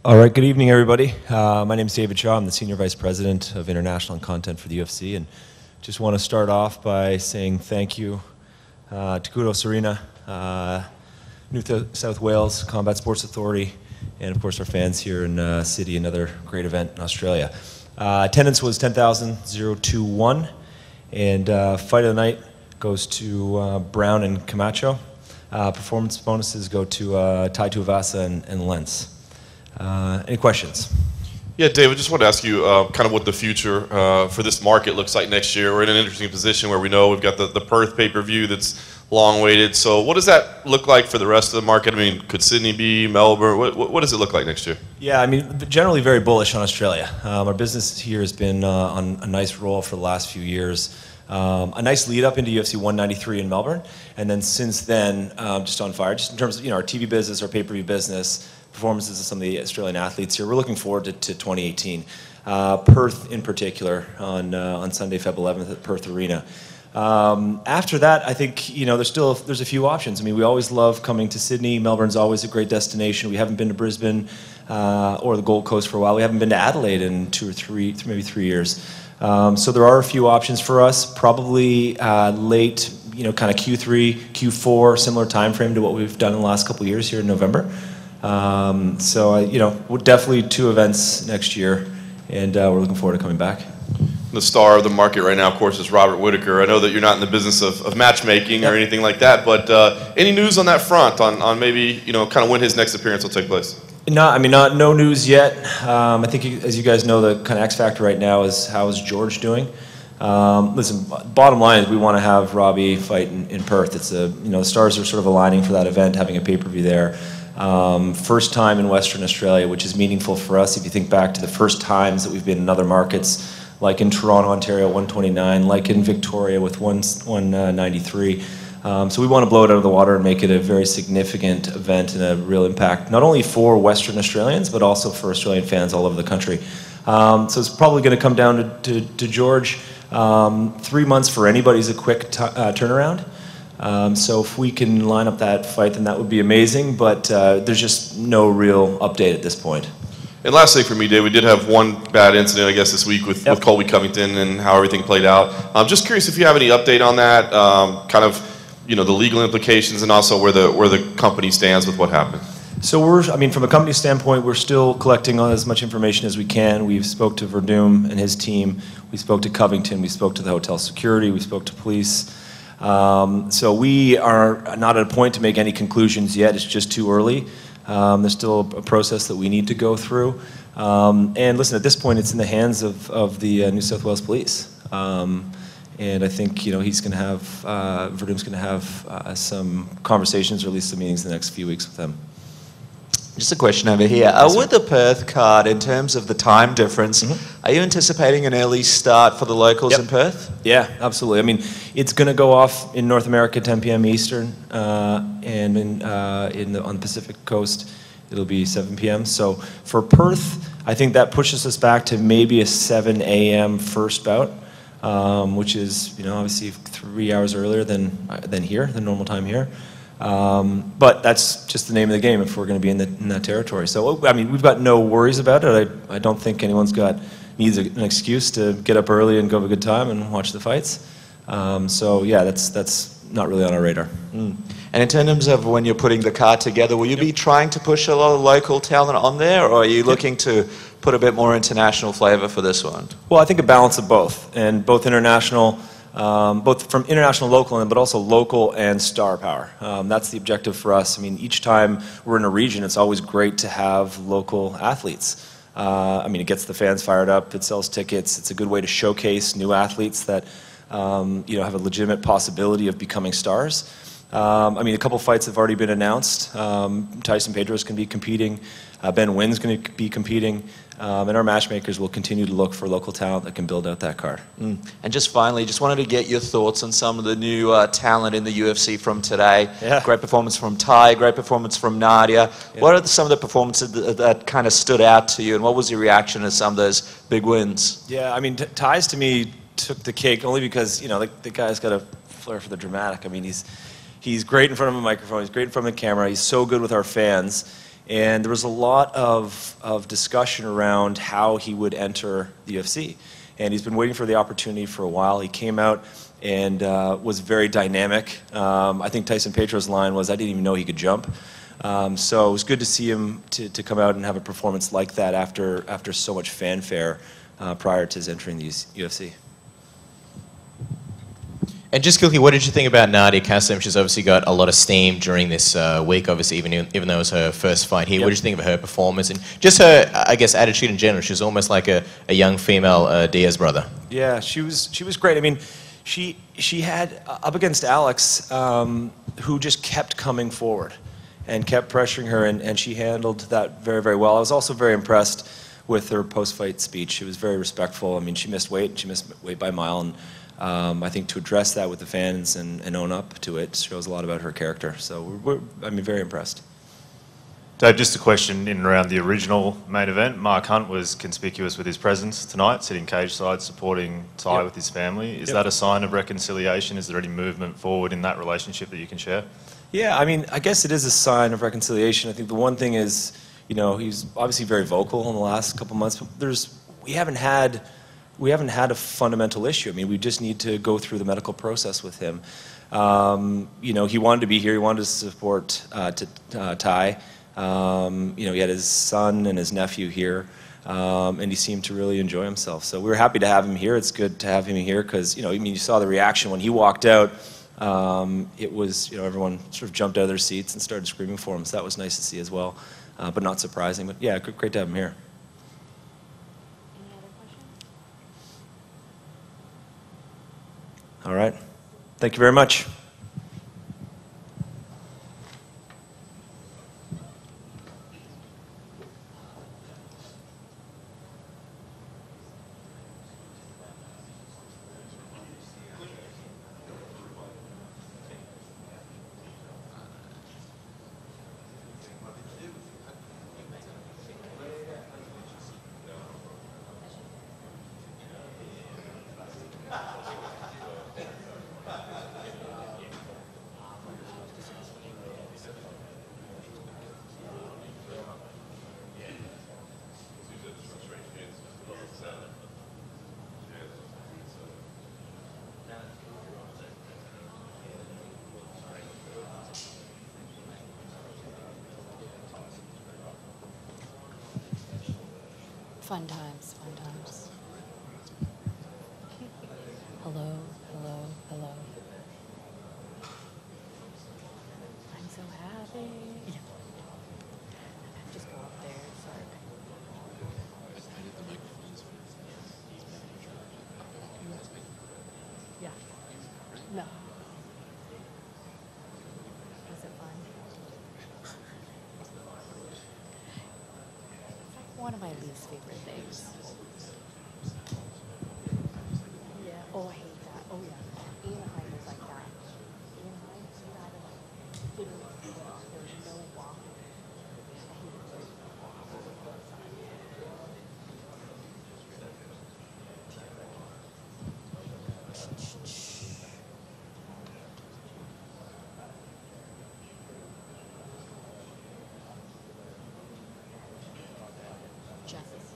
All right, good evening, everybody. My name is David Shaw. I'm the Senior Vice President of International and Content for the UFC, and just want to start off by saying thank you to Kudos Arena, New South Wales Combat Sports Authority, and of course our fans here in Sydney, another great event in Australia. Attendance was 10,021, and fight of the night goes to Brown and Camacho. Performance bonuses go to Tai Tuivasa and Lentz. Any questions? Yeah, David, just wanted to ask you kind of what the future for this market looks like next year. We're in an interesting position where we know we've got the Perth pay-per-view that's long-waited. So what does that look like for the rest of the market? I mean, could Sydney be, Melbourne? What does it look like next year? Yeah, I mean, generally very bullish on Australia. Our business here has been on a nice roll for the last few years. A nice lead up into UFC 193 in Melbourne, and then since then, just on fire. Just in terms of our TV business, our pay-per-view business, performances of some of the Australian athletes here. We're looking forward to 2018. Perth in particular on Sunday, February 11th at Perth Arena. After that, I think there's a few options. I mean, we always love coming to Sydney. Melbourne's always a great destination. We haven't been to Brisbane or the Gold Coast for a while. We haven't been to Adelaide in maybe 3 years. So there are a few options for us. Probably late, kind of Q3, Q4, similar time frame to what we've done in the last couple of years here in November. We're definitely 2 events next year, and we're looking forward to coming back. The star of the market right now, of course, is Robert Whittaker. I know that you're not in the business of matchmaking or anything like that, but any news on that front, on maybe, kind of when his next appearance will take place? No news yet. I think, as you guys know, the kind of X factor right now is how is George doing. Listen, bottom line is we want to have Robbie fight in Perth. It's the stars are sort of aligning for that event, having a pay-per-view there. First time in Western Australia, which is meaningful for us. If you think back to the first times that we've been in other markets, like in Toronto, Ontario, 129, like in Victoria with 193. So we want to blow it out of the water and make it a very significant event and a real impact, not only for Western Australians, but also for Australian fans all over the country. So it's probably going to come down to George. 3 months for anybody is a quick turnaround. So if we can line up that fight, then that would be amazing, but there's just no real update at this point. And lastly for me, Dave, we did have one bad incident, I guess, this week with Colby Covington and how everything played out. I'm just curious if you have any update on that, kind of, the legal implications and also where the company stands with what happened. So from a company standpoint, we're still collecting on as much information as we can. We've spoke to Verdum and his team. We spoke to Covington. We spoke to the hotel security. We spoke to police. So we are not at a point to make any conclusions yet. It's just too early. There's still a process that we need to go through. And listen, at this point, it's in the hands of the New South Wales Police. And I think he's going to have Verdum's going to have some conversations or at least some meetings in the next few weeks with them. Just a question over here. With the Perth card, in terms of the time difference, are you anticipating an early start for the locals in Perth? Yeah, absolutely. I mean, it's going to go off in North America 10 p.m. Eastern, and on the Pacific Coast, it'll be 7 p.m. So for Perth, I think that pushes us back to maybe a 7 a.m. first bout, which is obviously 3 hours earlier than normal time here. But that's just the name of the game if we're going to be in that territory. So, I mean, we've got no worries about it. I don't think anyone's needs an excuse to get up early and go have a good time and watch the fights. So, yeah, that's not really on our radar. And in terms of when you're putting the card together, will you be trying to push a lot of local talent on there, or are you looking to put a bit more international flavor for this one? Well, I think a balance of both, and both international. Both from international, local, but also local and star power. That's the objective for us. I mean, each time we're in a region, it's always great to have local athletes. It gets the fans fired up. It sells tickets. It's a good way to showcase new athletes that have a legitimate possibility of becoming stars. A couple fights have already been announced. Tyson Pedro's going to be competing. Ben Wynn's going to be competing. And our matchmakers will continue to look for local talent that can build out that card. And just finally, just wanted to get your thoughts on some of the new talent in the UFC from today. Yeah. Great performance from Ty, great performance from Nadia. Yeah. What are some of the performances that kind of stood out to you, and what was your reaction to some of those big wins? Yeah, I mean, Ty's to me took the cake only because, the guy's got a flair for the dramatic. I mean, he's great in front of a microphone. He's great in front of the camera. He's so good with our fans. And there was a lot of discussion around how he would enter the UFC. And he's been waiting for the opportunity for a while. He came out and was very dynamic. I think Tyson Pedro's line was, "I didn't even know he could jump." So it was good to see him to come out and have a performance like that after so much fanfare prior to his entering the UFC. And just quickly, what did you think about Nadia Kassem? She's obviously got a lot of steam during this week, obviously, even though it was her first fight here. Yep. What did you think of her performance and just her, I guess, attitude in general? She's almost like a young female Diaz brother. Yeah, she was great. I mean, she had up against Alex, who just kept coming forward and kept pressuring her, and she handled that very, very well. I was also very impressed with her post-fight speech. She was very respectful. I mean, she missed weight by a mile, and I think to address that with the fans and own up to it shows a lot about her character. So I'm very impressed. Dave, just a question in and around the original main event. Mark Hunt was conspicuous with his presence tonight, sitting cage side, supporting Ty with his family. Is that a sign of reconciliation? Is there any movement forward in that relationship that you can share? Yeah, I mean, I guess it is a sign of reconciliation. I think the one thing is, you know, he's obviously very vocal in the last couple months, but we haven't had a fundamental issue. I mean, we just need to go through the medical process with him. You know, he wanted to be here. He wanted to support Ty. You know, he had his son and his nephew here, and he seemed to really enjoy himself. So we were happy to have him here. It's good to have him here because, you know, I mean, you saw the reaction when he walked out. It was, you know, everyone sort of jumped out of their seats and started screaming for him. So that was nice to see as well, but not surprising. But yeah, great to have him here. All right. Thank you very much. Fun times, fun times. Hello, hello, hello. I'm so happy. Yeah. Just go up there, sorry. Yeah. No. Was it fun? One of my least favorite things. Yeah. Oh, I hate that. Oh, yeah. Ian Hyde was like that. Ian Hyde, he had to like literally see it off. There was no walk. I hated it. Justice.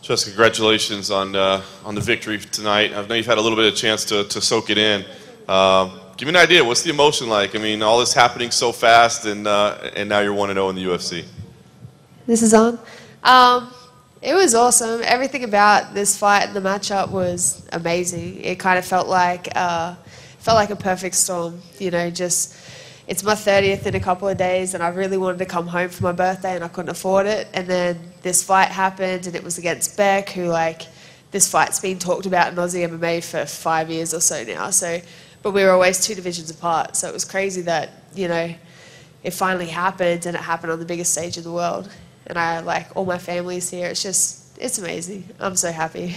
Jessica, congratulations on the victory tonight. I know you've had a little bit of chance to soak it in. Give me an idea. What's the emotion like? I mean, all this happening so fast, and now you're 1-0 in the UFC. This is on. It was awesome. Everything about this fight and the matchup was amazing. It kind of felt like a perfect storm. You know, just it's my 30th in a couple of days, and I really wanted to come home for my birthday, and I couldn't afford it. And then this fight happened, and it was against Beck, who, like, this fight's been talked about in Aussie MMA for 5 years or so now. So, but we were always 2 divisions apart, so it was crazy that, you know, it finally happened, and it happened on the biggest stage in the world. And I, like, all my family's here. It's amazing. I'm so happy.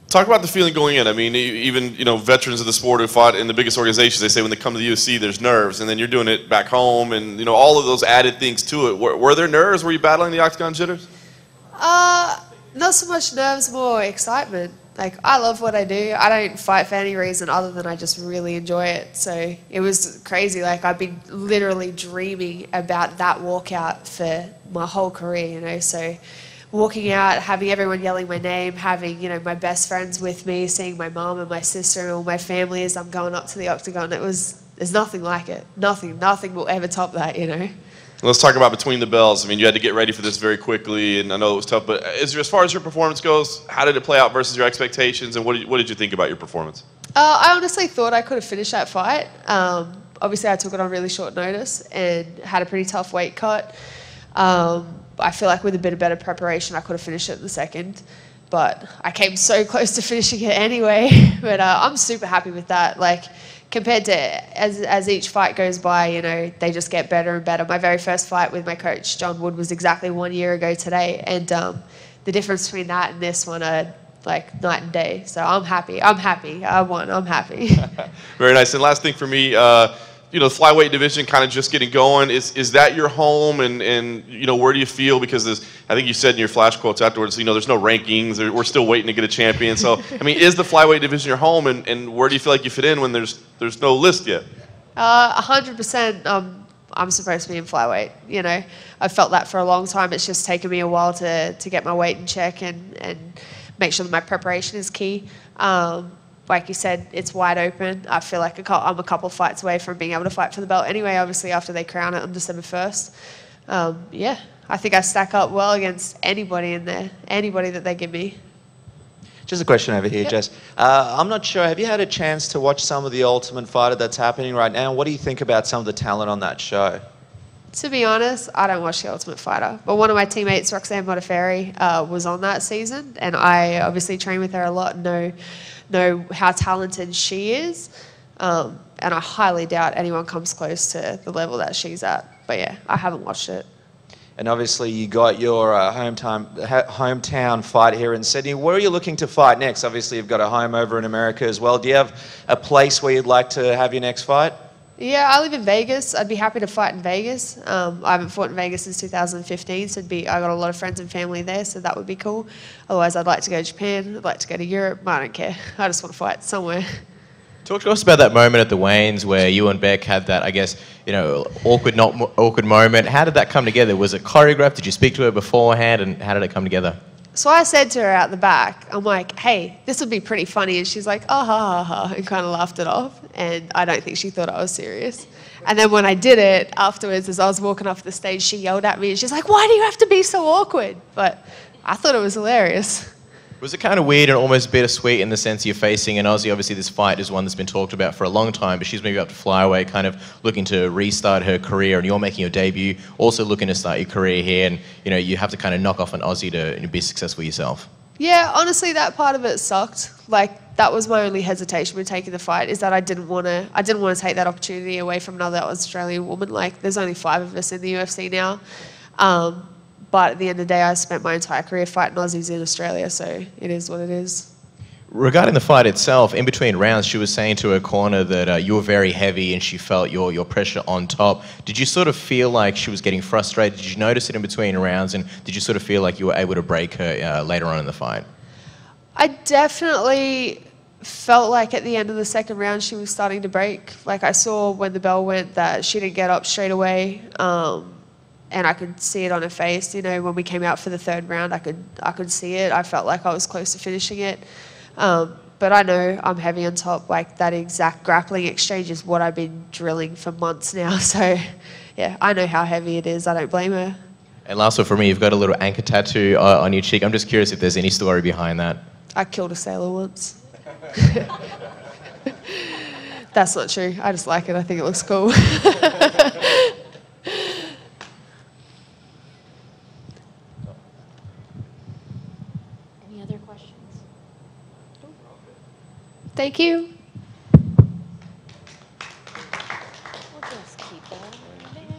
Talk about the feeling going in. I mean, even, you know, veterans of the sport who fought in the biggest organizations, they say when they come to the UFC, there's nerves, and then you're doing it back home, and, you know, all of those added things to it. Were there nerves? Were you battling the octagon jitters? Not so much nerves, more excitement. Like, I love what I do. I don't fight for any reason other than I just really enjoy it. So it was crazy. Like, I've been literally dreaming about that walkout for my whole career, you know. So walking out, having everyone yelling my name, having, you know, my best friends with me, seeing my mom and my sister and all my family as I'm going up to the octagon, there's nothing like it. Nothing will ever top that, you know. Let's talk about between the bells. I mean, you had to get ready for this very quickly, and I know it was tough, but as far as your performance goes, how did it play out versus your expectations, and what did you think about your performance? I honestly thought I could have finished that fight. Obviously, I took it on really short notice and had a pretty tough weight cut. I feel like with a bit of better preparation, I could have finished it in the second. But I came so close to finishing it anyway. But I'm super happy with that. Like, compared to as each fight goes by, you know, they just get better and better. My very first fight with my coach, John Wood, was exactly 1 year ago today. And the difference between that and this one are like night and day. So I'm happy. I won. I'm happy. Very nice. And last thing for me, you know, the flyweight division kind of just getting going. Is that your home? And you know, where do you feel? Because I think you said in your flash quotes afterwards, you know, there's no rankings. We're still waiting to get a champion. So, I mean, is the flyweight division your home? And where do you feel like you fit in when there's no list yet? 100%. I'm supposed to be in flyweight. You know, I've felt that for a long time. It's just taken me a while to get my weight in check and make sure that my preparation is key. Like you said, it's wide open. I feel like I'm a couple fights away from being able to fight for the belt anyway, obviously, after they crown it on December 1st. Yeah, I think I stack up well against anybody in there, anybody that they give me. Just a question over here, Yep. Jess. I'm not sure, have you had a chance to watch some of the Ultimate Fighter that's happening right now? What do you think about some of the talent on that show? To be honest, I don't watch The Ultimate Fighter. But one of my teammates, Roxanne Modafferi, was on that season, and I obviously train with her a lot and know how talented she is. And I highly doubt anyone comes close to the level that she's at. But yeah, I haven't watched it. And obviously you got your hometown fight here in Sydney. Where are you looking to fight next? Obviously you've got a home over in America as well. Do you have a place where you'd like to have your next fight? Yeah, I live in Vegas. I'd be happy to fight in Vegas. I haven't fought in Vegas since 2015, so I got a lot of friends and family there, so that would be cool. Otherwise, I'd like to go to Japan. I'd like to go to Europe. I don't care. I just want to fight somewhere. Talk to us about that moment at the Waynes where you and Beck had that, I guess, you know, awkward moment. How did that come together? Was it choreographed? Did you speak to her beforehand, and how did it come together? So I said to her out the back, I'm like, hey, this would be pretty funny. And she's like, oh, ha, ha, ha, and kind of laughed it off. And I don't think she thought I was serious. And then when I did it, afterwards, as I was walking off the stage, she yelled at me and she's like, why do you have to be so awkward? But I thought it was hilarious. Was it kind of weird and almost bittersweet in the sense you're facing an Aussie? Obviously, this fight is one that's been talked about for a long time, but she's maybe up to flyweight, kind of looking to restart her career, and you're making your debut, also looking to start your career here, and you know you have to kind of knock off an Aussie to be successful yourself. Yeah, honestly, that part of it sucked. Like, that was my only hesitation with taking the fight, is that I didn't want to take that opportunity away from another Australian woman. Like, there's only 5 of us in the UFC now. But at the end of the day, I spent my entire career fighting Aussies in Australia, so it is what it is. Regarding the fight itself, in between rounds, she was saying to her corner that you were very heavy and she felt your pressure on top. Did you sort of feel like she was getting frustrated? Did you notice it in between rounds, and did you sort of feel like you were able to break her later on in the fight? I definitely felt like at the end of the second round she was starting to break. Like, I saw when the bell went that she didn't get up straight away. And I could see it on her face. You know, when we came out for the third round, I could see it. I felt like I was close to finishing it. But I know I'm heavy on top. Like, that exact grappling exchange is what I've been drilling for months now. So, yeah, I know how heavy it is. I don't blame her. And last one for me, you've got a little anchor tattoo on your cheek. I'm just curious if there's any story behind that. I killed a sailor once. That's not true. I just like it. I think it looks cool. Any other questions? Thank you. We'll just keep that over there.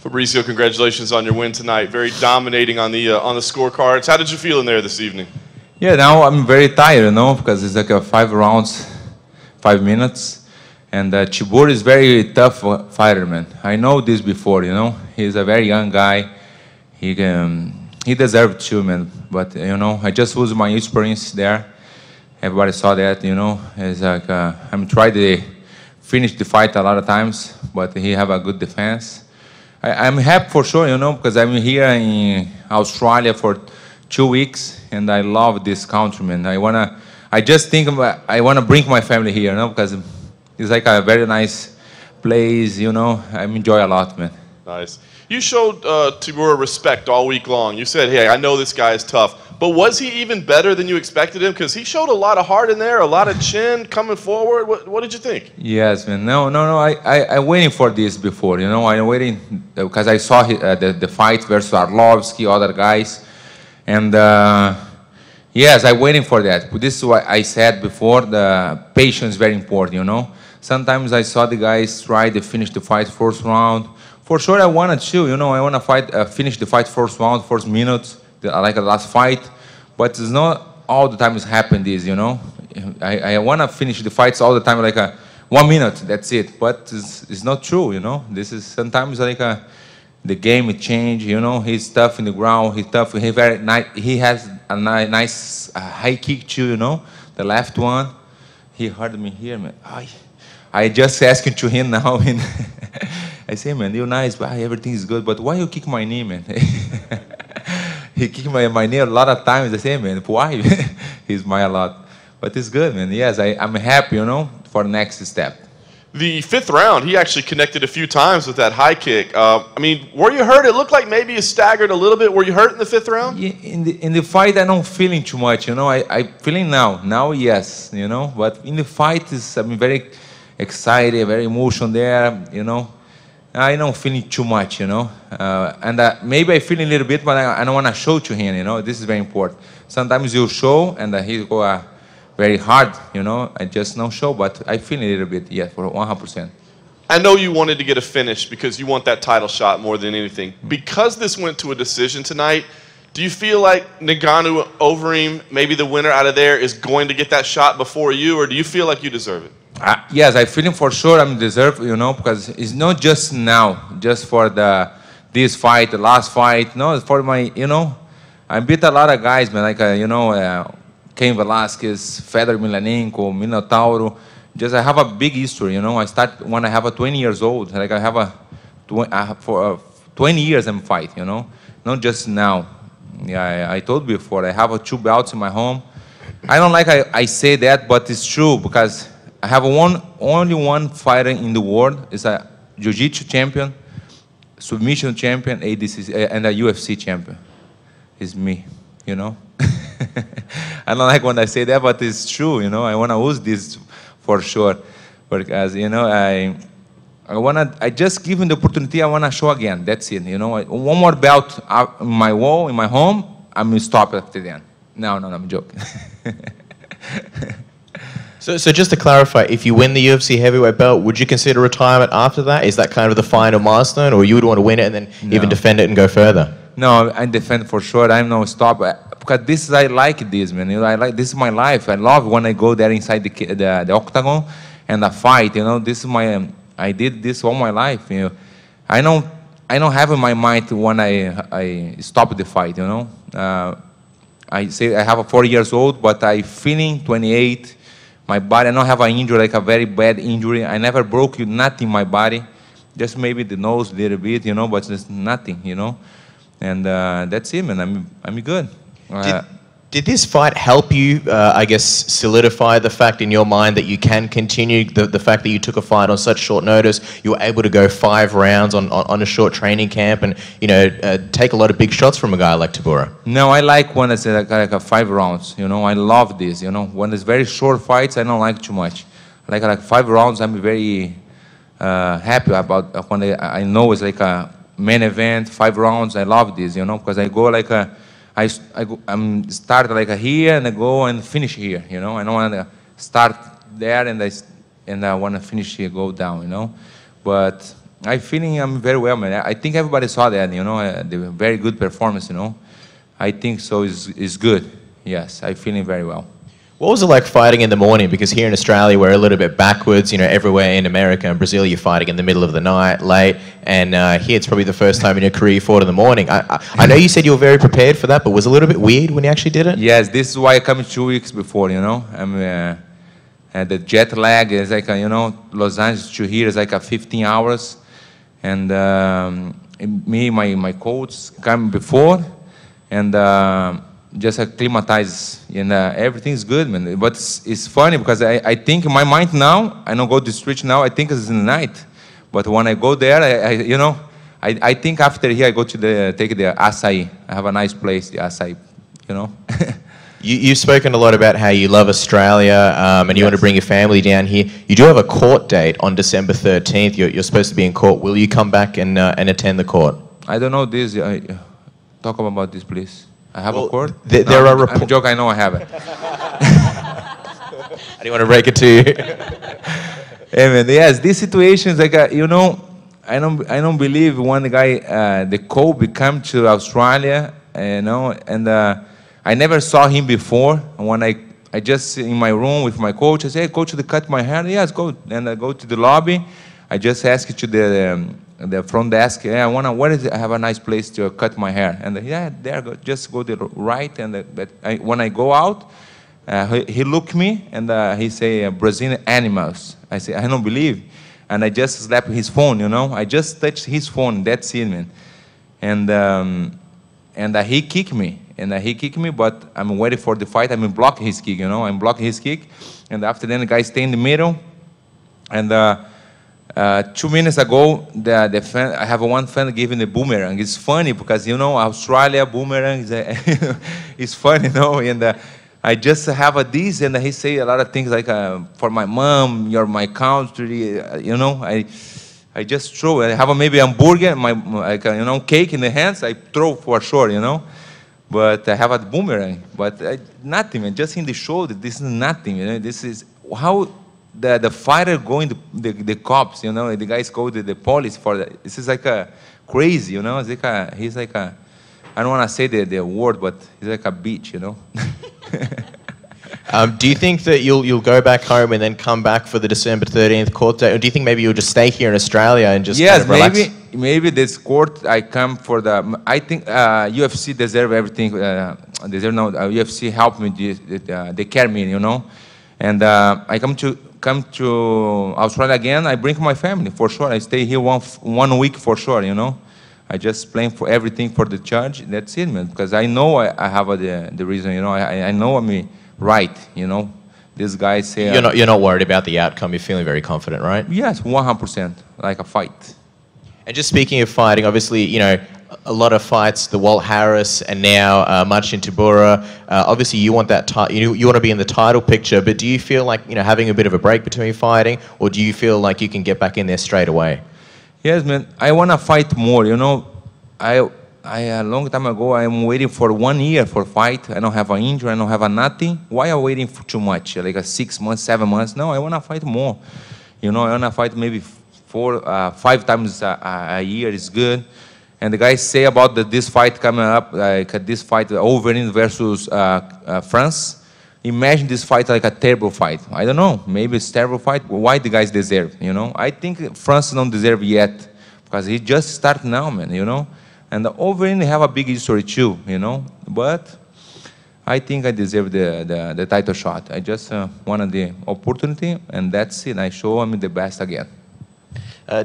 Fabricio, congratulations on your win tonight. Very dominating on the scorecards. How did you feel in there this evening? Yeah, now I'm very tired, because it's like 5 rounds, 5 minutes. And Tibur is very tough fighter, man. I know this before, He's a very young guy. He deserves to, man. But, I just use my experience there. Everybody saw that, It's like I'm trying to finish the fight a lot of times, but he have a good defense. I'm happy for sure, because I'm here in Australia for 2 weeks, and I love this country, man. I just think I wanna bring my family here, because it's like a very nice place, I enjoy a lot, man. Nice. You showed Tibur respect all week long. You said, hey, I know this guy is tough. But was he even better than you expected him? Because he showed a lot of heart in there, a lot of chin coming forward. What did you think? Yes, man. No. I'm waiting for this before, I'm waiting because I saw the fight versus Arlovsky, other guys. And yes, I'm waiting for that. But this is what I said before, the patience is very important, Sometimes I saw the guys try to finish the fight first round. For sure, I wanted to, I want to finish the fight first round, first minute, like the last fight. But it's not all the time it's happened this, I want to finish the fights all the time, like 1 minute, that's it. But it's not true, This is sometimes like the game it change, He's tough in the ground, he's tough, he has a nice high kick too, The left one, he hurt me here, man. I just asking to him now, and I say, man, you're nice, but everything is good, but why you kick my knee, man? He kicked my knee a lot of times. I say, man, why? He smiled a lot. But it's good, man. Yes, I'm happy, for the next step. The 5th round, he actually connected a few times with that high kick. Were you hurt? It looked like maybe you staggered a little bit. Were you hurt in the 5th round? Yeah, in the fight, I don't feeling too much, I feeling now. Now, yes, But in the fight, I'm very excited, very emotional there, I don't feeling too much, and maybe I feel a little bit, but I don't want to show to him, This is very important. Sometimes you show, and he go very hard, I just don't show, but I feel a little bit, yeah, for 100%. I know you wanted to get a finish because you want that title shot more than anything. Because this went to a decision tonight, do you feel like Ngannou, Overeem, maybe the winner out of there, is going to get that shot before you, or do you feel like you deserve it? Yes, I feel for sure I'm deserved, because it's not just now, just for this fight, the last fight. No, it's for my, I beat a lot of guys, man, like, Cain Velasquez, Fedor Emelianenko, Minotauro. Just I have a big history, I start when I have 20 years old. Like I have for 20 years I'm fight, not just now. Yeah, I told before, I have 2 belts in my home. I don't like I say that, but it's true because I have only one fighter in the world. It's a jiu-jitsu champion, submission champion, ADCC, and a UFC champion. It's me, I don't like when I say that, but it's true, I want to use this for sure. Because, I just give him the opportunity, I want to show again. That's it, One more belt in my wall, in my home, I'm going to stop after then. No, I'm joking. So just to clarify, if you win the UFC heavyweight belt, would you consider retirement after that? Is that kind of the final milestone, or you would want to win it and then even defend it and go further? No, I defend for sure. I'm no stop because this is I like this, man. You know, I like this is my life. I love when I go there inside the octagon and the fight. You know, this is my I did this all my life. You know, I don't have in my mind when I stop the fight. You know, I say I have a 4 years old, but I feeling 28. My body, I don't have an injury, like a very bad injury. I never broke nothing in my body, just maybe the nose a little bit, you know, but just nothing, you know. And that's it, man. I'm good. Did this fight help you, I guess, solidify the fact in your mind that you can continue, the fact that you took a fight on such short notice, you were able to go 5 rounds on a short training camp and, you know, take a lot of big shots from a guy like Tybura? No, I like when it's like a 5 rounds, you know. I love this, you know. When it's very short fights, I don't like too much. Like 5 rounds, I'm very happy about when I know it's like a main event, 5 rounds. I love this, you know, because I go like I'm start like here and I go and finish here, you know. I don't want to start there and I want to finish here, go down, you know. But I feeling I'm very well, man. I think everybody saw that, you know, the very good performance, you know. I think so. Is good. Yes, I feeling very well. What was it like fighting in the morning? Because here in Australia, we're a little bit backwards. You know, everywhere in America and Brazil, you're fighting in the middle of the night, late. And here, it's probably the first time in your career you fought in the morning. I know you said you were very prepared for that, but was it a little bit weird when you actually did it? Yes, this is why I come 2 weeks before, you know. The jet lag is like, you know, Los Angeles to here is like 15 hours. And my coach come before and just acclimatize, and everything's good, man. But it's funny because I think in my mind now, I don't go to the street now, I think it's in the night. But when I go there, you know, I think after here I go to take the acai. I have a nice place, the acai, you know. You've spoken a lot about how you love Australia and you want to bring your family down here. You do have a court date on December 13th. You're supposed to be in court. Will you come back and attend the court? I don't know this. Talk about this, please. I have a court? There are reports. I'm joking, I know I have it. I didn't want to break it to you. Hey, man, yes, this situation is like, you know, I don't believe one guy, the Kobe, come to Australia, you know, and I never saw him before. And when I just in my room with my coach, I say, hey, coach, to cut my hair? Yes, go. And I go to the lobby. I just ask to the front desk, yeah, I have a nice place to cut my hair. And yeah, there, just go to the right. And when I go out, he look me and he say, Brazilian animals. I say, I don't believe. And I just slapped his phone, you know. I just touched his phone, that's it, man. And he kicked me. But I'm waiting for the fight. I'm blocking his kick, you know. I'm blocking his kick. And after then, the guy stay in the middle. And 2 minutes ago, the fan, I have one fan giving the boomerang. It's funny because, you know, Australia boomerang is it's funny, you know. And I just have this, and he say a lot of things like, for my mom, you're my country, you know. I just throw. I have maybe hamburger, you know, cake in the hands. I throw for sure, you know. But I have a boomerang. But nothing, man. Just in the shoulder. This is nothing. You know. This is how the fighter going the cops. You know, the guys go to the police for that. This is like crazy. You know. It's like he's like a. I don't want to say the word, but he's like a bitch. You know. Do you think that you'll go back home and then come back for the December 13th court date, or do you think maybe you'll just stay here in Australia and just yes, kind of relax? maybe this court I come for the. I think UFC deserve everything. UFC help me. They care me, you know, and I come to Australia again. I bring my family for sure. I stay here one week for sure, you know. I just plan for everything for the judge. That's it, man. Because I know I have the reason, you know. I know I'm right, you know. This guy say you're not worried about the outcome. You're feeling very confident, right? Yes, 100%, like a fight. And just speaking of fighting, obviously, you know, a lot of fights, the Walt Harris and now Marcin Tybura. Obviously, you want that you want to be in the title picture. But do you feel like, you know, having a bit of a break between fighting, or do you feel like you can get back in there straight away? Yes, man. I want to fight more. You know, a long time ago, I'm waiting for 1 year for fight. I don't have an injury, I don't have a nothing. Why am I waiting for too much? Like 6 months, 7 months? No, I want to fight more. You know, I want to fight maybe 5 times a year is good. And the guys say about this fight coming up, like this fight, Overeem versus France. Imagine this fight like a terrible fight. I don't know, maybe it's a terrible fight. Why the guys deserve, you know? I think France don't deserve yet, because he just start now, man, you know? And the Overeem, they have a big history too, you know? But I think I deserve the title shot. I just wanted the opportunity, and that's it. I show him the best again.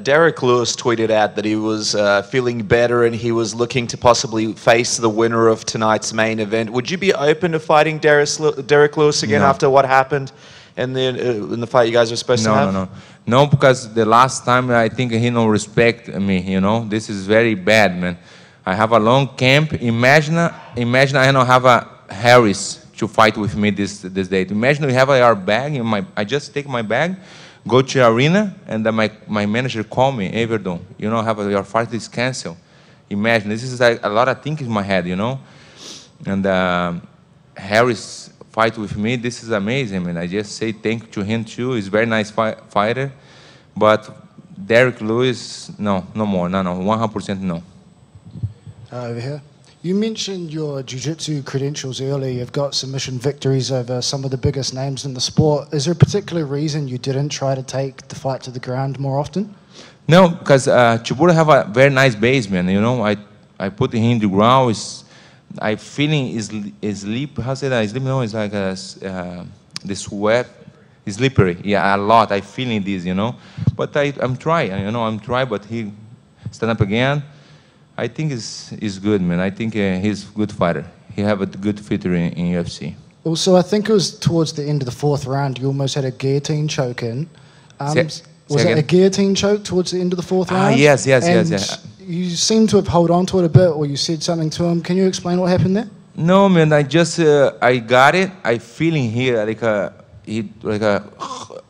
Derek Lewis tweeted out that he was feeling better and he was looking to possibly face the winner of tonight's main event. Would you be open to fighting Derek Lewis again after what happened in the fight you guys were supposed to have? No, because the last time I think he don't respect me, you know. This is very bad, man. I have a long camp. Imagine I don't have a Harris to fight with me this date. Imagine we have our bag. I just take my bag, go to the arena, and then my manager call me, hey, Verdun, you know, your fight is canceled. Imagine, this is like a lot of things in my head, you know. And Harris fight with me, this is amazing, man. I just say thank you to him too. He's a very nice fighter. But Derek Lewis, no more, no, 100% no. Over here. You mentioned your jiu-jitsu credentials earlier. You've got submission victories over some of the biggest names in the sport. Is there a particular reason you didn't try to take the fight to the ground more often? No, because Chibura have a very nice base, man. You know, I put him in the ground. I feeling is sleep. How say that? Sleep? No, it's like the sweat. It's slippery. Yeah, a lot. I feeling this, you know. But I'm trying. You know, I'm trying. But he stand up again. I think he's good, man. I think he's a good fighter. He have a good fighter in UFC. Also, I think it was towards the end of the 4th round, you almost had a guillotine choke in. Was it a guillotine choke towards the end of the 4th round? Yes. You seem to have held on to it a bit, or you said something to him. Can you explain what happened there? No, man. I just I got it. I feeling here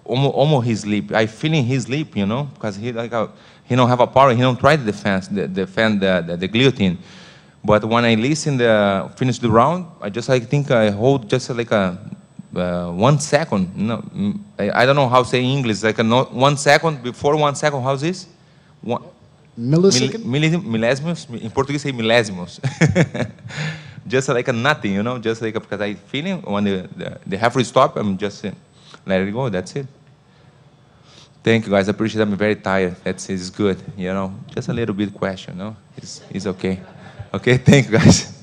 almost his sleep. I feeling his sleep, you know, because he he don't have a power. He don't try to defend the guillotine. But when I listen finish the round, I just think I hold just like 1 second. No, I don't know how to say in English. Like 1 second before 1 second. How's this? Millisecond? Milésimos. In Portuguese, say milésimos. Just like nothing, you know. Just like because I feeling when the referee stop, I'm just let it go. That's it. Thank you, guys. I appreciate it. I'm very tired. It's good, you know. Just a little bit question, no? It's okay. Okay, thank you, guys.